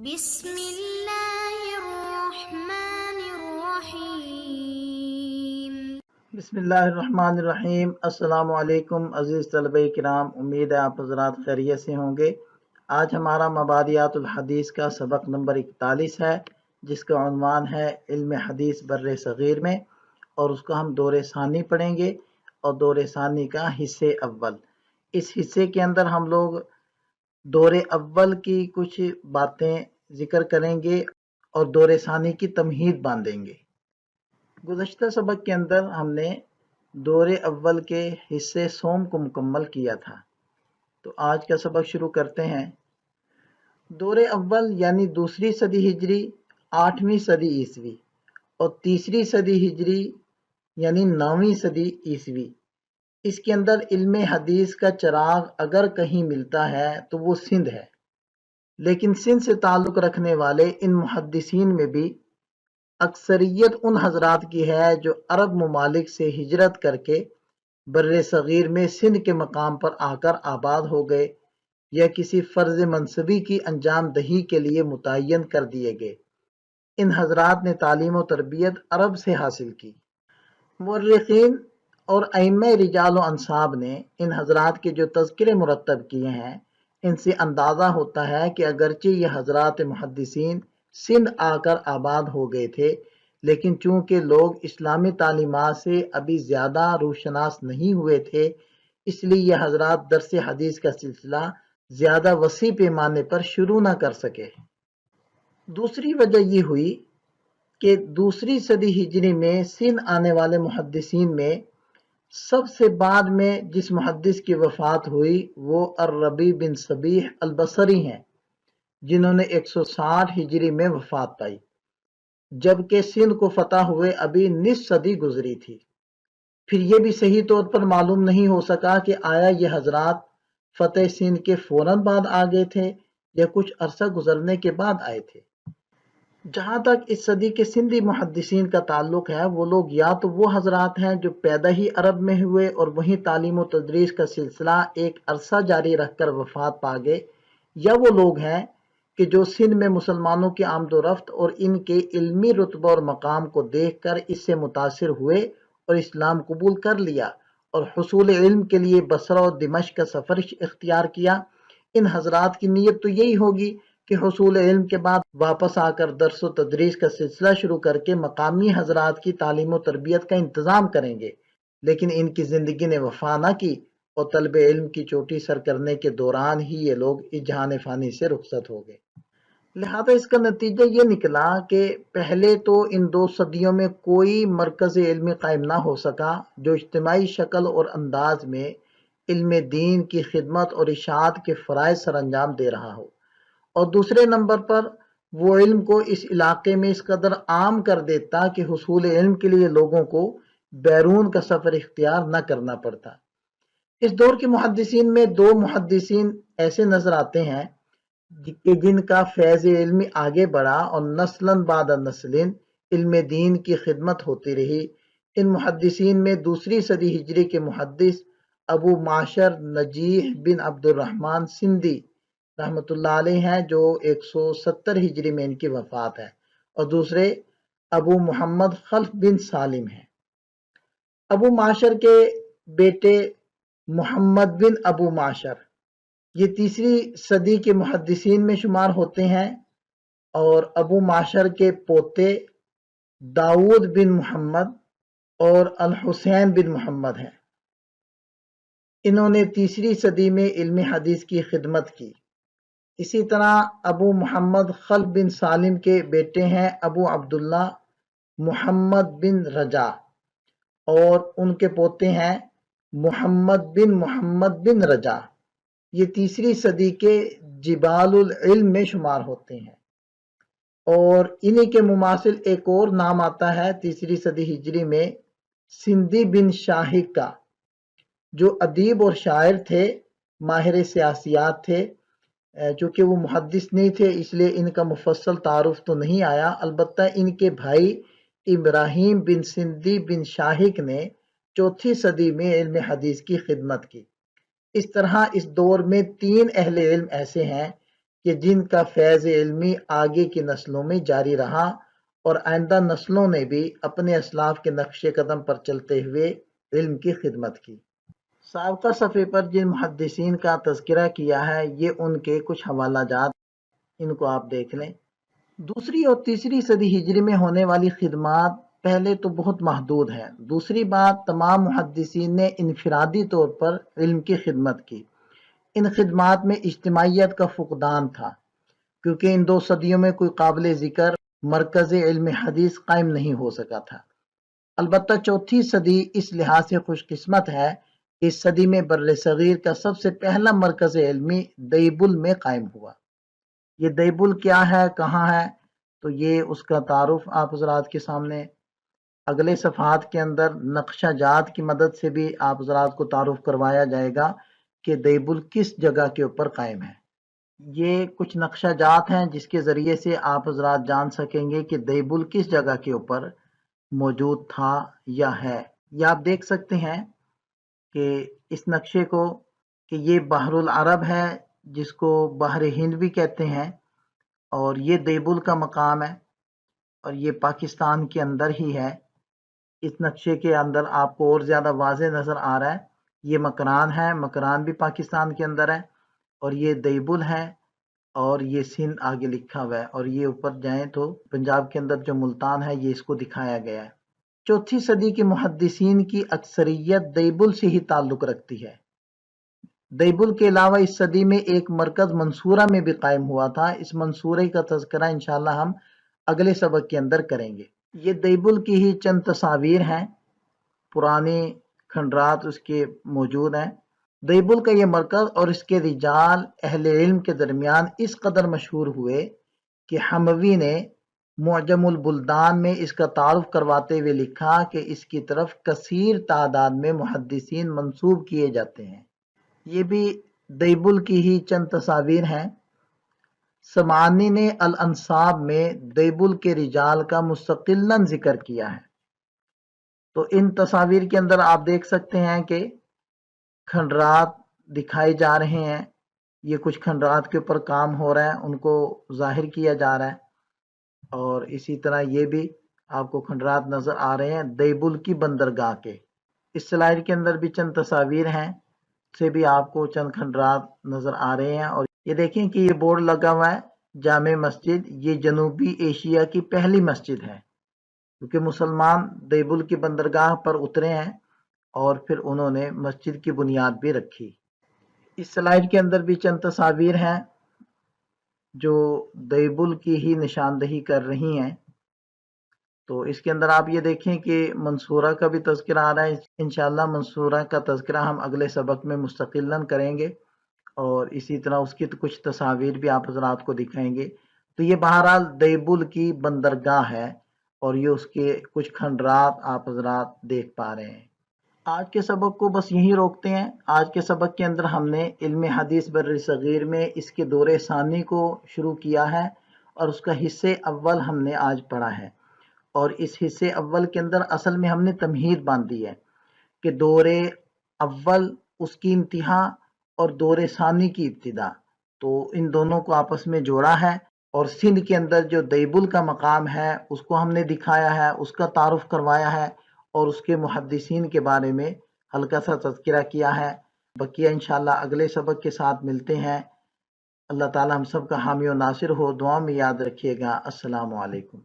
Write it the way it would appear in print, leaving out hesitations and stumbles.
بسم اللہ الرحمن الرحیم۔ بسم اللہ الرحمن الرحیم۔ السلام علیکم عزیز طلبہ کرام، امید ہے آپ حضرات خیریت سے ہوں گے۔ آج ہمارا مبادیات الحدیث کا سبق نمبر 41 ہے، جس کا عنوان ہے علم حدیث بر صغیر میں، اور اس کو ہم دور ثانی پڑھیں گے، اور دور ثانی کا حصے اول۔ اس حصے کے اندر ہم لوگ دور اول کی کچھ باتیں ذکر کریں گے اور دور ثانی کی تمہید باندھیں گے۔ گزشتہ سبق کے اندر ہم نے دور اول کے حصے سوم کو مکمل کیا تھا، تو آج کا سبق شروع کرتے ہیں۔ دور اول یعنی دوسری صدی ہجری، 8ویں صدی عیسوی، اور تیسری صدی ہجری یعنی 9ویں صدی عیسوی۔ اس کے اندر علم حدیث کا چراغ اگر کہیں ملتا ہے تو وہ سندھ ہے، لیکن سندھ سے تعلق رکھنے والے ان محدثین میں بھی اکثریت ان حضرات کی ہے جو عرب ممالک سے ہجرت کر کے بر صغیر میں سندھ کے مقام پر آ کر آباد ہو گئے، یا کسی فرض منصبی کی انجام دہی کے لیے متعین کر دیے گئے۔ ان حضرات نے تعلیم و تربیت عرب سے حاصل کی۔ مورخین اور ائمہ رجال و انصاب نے ان حضرات کے جو تذکرے مرتب کیے ہیں، ان سے اندازہ ہوتا ہے کہ اگرچہ یہ حضرات محدثین سندھ آ کر آباد ہو گئے تھے، لیکن چونکہ لوگ اسلامی تعلیمات سے ابھی زیادہ روشناس نہیں ہوئے تھے، اس لیے یہ حضرات درس حدیث کا سلسلہ زیادہ وسیع پیمانے پر شروع نہ کر سکے۔ دوسری وجہ یہ ہوئی کہ دوسری صدی ہجری میں سندھ آنے والے محدثین میں سب سے بعد میں جس محدث کی وفات ہوئی وہ الربیع بن صبیح البصری ہیں، جنہوں نے 160 ہجری میں وفات پائی، جبکہ سندھ کو فتح ہوئے ابھی نصف صدی گزری تھی۔ پھر یہ بھی صحیح طور پر معلوم نہیں ہو سکا کہ آیا یہ حضرات فتح سندھ کے فوراً بعد آ گئے تھے یا کچھ عرصہ گزرنے کے بعد آئے تھے۔ جہاں تک اس صدی کے سندھی محدثین کا تعلق ہے، وہ لوگ یا تو وہ حضرات ہیں جو پیدا ہی عرب میں ہوئے اور وہیں تعلیم و تدریس کا سلسلہ ایک عرصہ جاری رکھ کر وفات پا گئے، یا وہ لوگ ہیں کہ جو سندھ میں مسلمانوں کی آمد و رفت اور ان کے علمی رتبہ اور مقام کو دیکھ کر اس سے متاثر ہوئے اور اسلام قبول کر لیا اور حصول علم کے لیے بصرہ اور دمشق کا سفر اختیار کیا۔ ان حضرات کی نیت تو یہی ہوگی کہ حصول علم کے بعد واپس آ کر درس و تدریس کا سلسلہ شروع کر کے مقامی حضرات کی تعلیم و تربیت کا انتظام کریں گے، لیکن ان کی زندگی نے وفا نہ کی اور طلب علم کی چوٹی سر کرنے کے دوران ہی یہ لوگ اس جہان فانی سے رخصت ہو گئے۔ لہذا اس کا نتیجہ یہ نکلا کہ پہلے تو ان 2 صدیوں میں کوئی مرکز علمی قائم نہ ہو سکا جو اجتماعی شکل اور انداز میں علم دین کی خدمت اور اشاعت کے فرائض سر انجام دے رہا ہو، اور دوسرے نمبر پر وہ علم کو اس علاقے میں اس قدر عام کر دیتا کہ حصول علم کے لیے لوگوں کو بیرون کا سفر اختیار نہ کرنا پڑتا۔ اس دور کے محدثین میں 2 محدثین ایسے نظر آتے ہیں کہ جن کا فیض علمی آگے بڑھا اور نسلاً بعد نسلیں علم دین کی خدمت ہوتی رہی۔ ان محدثین میں دوسری صدی ہجری کے محدث ابو معشر نجیح بن عبد الرحمن سندھی رحمۃ اللہ علیہ ہیں، جو 170 ہجری میں ان کی وفات ہے، اور دوسرے ابو محمد خلف بن سالم ہیں۔ ابو معشر کے بیٹے محمد بن ابو معشر یہ تیسری صدی کے محدثین میں شمار ہوتے ہیں، اور ابو معشر کے پوتے داؤد بن محمد اور الحسین بن محمد ہیں۔ انہوں نے تیسری صدی میں علم حدیث کی خدمت کی۔ اسی طرح ابو محمد خلف بن سالم کے بیٹے ہیں ابو عبداللہ محمد بن رجا، اور ان کے پوتے ہیں محمد بن رجا۔ یہ تیسری صدی کے جبال العلم میں شمار ہوتے ہیں، اور انہی کے مماثل ایک اور نام آتا ہے تیسری صدی ہجری میں سندھی بن شاہق کا، جو ادیب اور شاعر تھے، ماہر سیاسیات تھے۔ چونکہ وہ محدث نہیں تھے اس لیے ان کا مفصل تعارف تو نہیں آیا، البتہ ان کے بھائی ابراہیم بن سندھی بن شاہق نے 4تھی صدی میں علم حدیث کی خدمت کی۔ اس طرح اس دور میں 3 اہل علم ایسے ہیں کہ جن کا فیض علمی آگے کی نسلوں میں جاری رہا اور آئندہ نسلوں نے بھی اپنے اسلاف کے نقش قدم پر چلتے ہوئے علم کی خدمت کی۔ سابقہ صفحے پر جن محدثین کا تذکرہ کیا ہے یہ ان کے کچھ حوالہ جات، ان کو آپ دیکھ لیں۔ دوسری اور تیسری صدی ہجری میں ہونے والی خدمات پہلے تو بہت محدود ہیں، دوسری بات تمام محدثین نے انفرادی طور پر علم کی خدمت کی۔ ان خدمات میں اجتماعیت کا فقدان تھا، کیونکہ ان 2 صدیوں میں کوئی قابل ذکر مرکز علم حدیث قائم نہیں ہو سکا تھا۔ البتہ چوتھی صدی اس لحاظ سے خوش قسمت ہے کہ اس صدی میں بر صغیر کا سب سے پہلا مرکز علمی دیبل میں قائم ہوا۔ یہ دیبل کیا ہے، کہاں ہے، تو یہ اس کا تعارف آپ حضرات کے سامنے اگلے صفحات کے اندر نقشہ جات کی مدد سے بھی آپ حضرات کو تعارف کروایا جائے گا کہ دیبل کس جگہ کے اوپر قائم ہے۔ یہ کچھ نقشہ جات ہیں جس کے ذریعے سے آپ حضرات جان سکیں گے کہ دیبل کس جگہ کے اوپر موجود تھا یا ہے۔ یہ آپ دیکھ سکتے ہیں کہ اس نقشے کو کہ یہ بحر العرب ہے جس کو بحر ہند بھی کہتے ہیں، اور یہ دیبل کا مقام ہے اور یہ پاکستان کے اندر ہی ہے۔ اس نقشے کے اندر آپ کو اور زیادہ واضح نظر آ رہا ہے، یہ مکران ہے، مکران بھی پاکستان کے اندر ہے، اور یہ دیبل ہے، اور یہ سندھ آگے لکھا ہوا ہے، اور یہ اوپر جائیں تو پنجاب کے اندر جو ملتان ہے یہ اس کو دکھایا گیا ہے۔ چوتھی صدی کے محدثین کی اکثریت دیبل سے ہی تعلق رکھتی ہے۔ دیبل کے علاوہ اس صدی میں ایک مرکز منصورہ میں بھی قائم ہوا تھا، اس منصورے کا تذکرہ انشاءاللہ ہم اگلے سبق کے اندر کریں گے۔ یہ دیبل کی ہی چند تصاویر ہیں، پرانی کھنڈرات اس کے موجود ہیں۔ دیبل کا یہ مرکز اور اس کے رجال اہل علم کے درمیان اس قدر مشہور ہوئے کہ حموی نے معجم البلدان میں اس کا تعارف کرواتے ہوئے لکھا کہ اس کی طرف کثیر تعداد میں محدثین منسوب کیے جاتے ہیں۔ یہ بھی دیبل کی ہی چند تصاویر ہیں۔ سمعانی نے الانصاب میں دیبل کے رجال کا مستقلاً ذکر کیا ہے۔ تو ان تصاویر کے اندر آپ دیکھ سکتے ہیں کہ کھنڈرات دکھائے جا رہے ہیں، یہ کچھ کھنڈرات کے اوپر کام ہو رہا ہے، ان کو ظاہر کیا جا رہا ہے، اور اسی طرح یہ بھی آپ کو کھنڈرات نظر آ رہے ہیں دیبل کی بندرگاہ کے۔ اس سلائیڈ کے اندر بھی چند تصاویر ہیں، سے بھی آپ کو چند کھنڈرات نظر آ رہے ہیں، اور یہ دیکھیں کہ یہ بورڈ لگا ہوا ہے جامع مسجد، یہ جنوبی ایشیا کی پہلی مسجد ہے، کیونکہ مسلمان دیبل کی بندرگاہ پر اترے ہیں اور پھر انہوں نے مسجد کی بنیاد بھی رکھی۔ اس سلائیڈ کے اندر بھی چند تصاویر ہیں جو دیبل کی ہی نشاندہی کر رہی ہیں۔ تو اس کے اندر آپ یہ دیکھیں کہ منصورہ کا بھی تذکرہ آ رہا ہے، انشاءاللہ منصورہ کا تذکرہ ہم اگلے سبق میں مستقلاً کریں گے، اور اسی طرح اس کی کچھ تصاویر بھی آپ حضرات کو دکھائیں گے۔ تو یہ بہرحال دیبل کی بندرگاہ ہے، اور یہ اس کے کچھ کھنڈرات آپ حضرات دیکھ پا رہے ہیں۔ آج کے سبق کو بس یہیں روکتے ہیں۔ آج کے سبق کے اندر ہم نے علم حدیث بر صغیر میں اس کے دور ثانی کو شروع کیا ہے، اور اس کا حصے اول ہم نے آج پڑھا ہے، اور اس حصے اول کے اندر اصل میں ہم نے تمہید باندھی ہے کہ دور اول اس کی انتہا اور دور ثانی کی ابتدا، تو ان دونوں کو آپس میں جوڑا ہے، اور سندھ کے اندر جو دیبل کا مقام ہے اس کو ہم نے دکھایا ہے، اس کا تعارف کروایا ہے، اور اس کے محدثین کے بارے میں ہلکا سا تذکرہ کیا ہے۔ بقیہ انشاءاللہ اگلے سبق کے ساتھ ملتے ہیں۔ اللہ تعالی ہم سب کا حامی و ناصر ہو، دعا میں یاد رکھیے گا۔ السلام علیکم۔